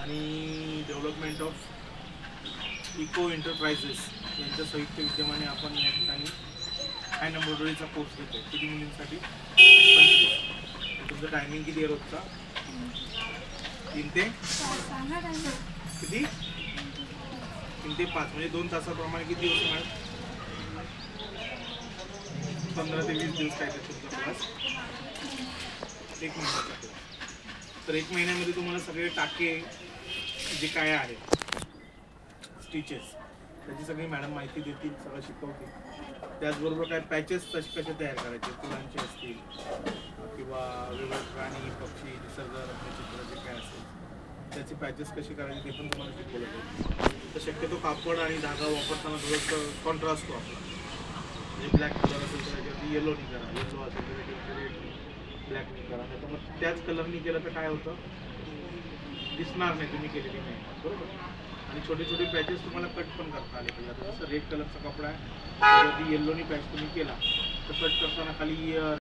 आणि development of eco enterprises यांच्या संयुक्त विद्यमाने आपण या ठिकाणी हँड एम्ब्रॉयडरीचा कोर्स घेतो. किती मुलींसाठी? 25. तुमचं टायमिंग किती आहे रोजचा? 3 ते किती? 3 ते 5 म्हणजे 2 तासाप्रमाणे किती दिवस मिळेल? 15 ते 20 दिवस काय ते तुमचा क्लास 1 महिन्याचा. तर 1 महिन्यामध्ये तुम्हाला सगळे टाके जे काय आहे स्टिचेस त्याची सगळी मॅडम माहिती देतील, सगळं शिकवतील. त्याचबरोबर काय पॅचेस कसे तयार करायचे, फुलांचे असतील किंवा वेगवेगळे प्राणी पक्षी निसर्गरम्य चित्र जे काय असेल त्याची पॅचेस कशी करायची ते पण तुम्हाला शिकवलं जाईल. तर शक्यतो कापड आणि धागा वापरताना थोडंसं कॉन्ट्रास्ट वापरा. म्हणजे ब्लॅक कलर असेल तर त्याच्यावरती येलोनी करा, येलो असेल तर त्याच्यावरती रेड ब्लॅकनी करा. नाही तर मग त्याच कलरनी केलं तर काय होतं, दिसणार नाही तुम्ही केलेली नाही, बरोबर. आणि छोटे छोटे पॅचेस तुम्हाला कट पण करता आले पाहिजे. आता जसं रेड कलरचा कपडा आहे त्यावरती येल्लोनी पॅच तुम्ही केला तर कट करताना खाली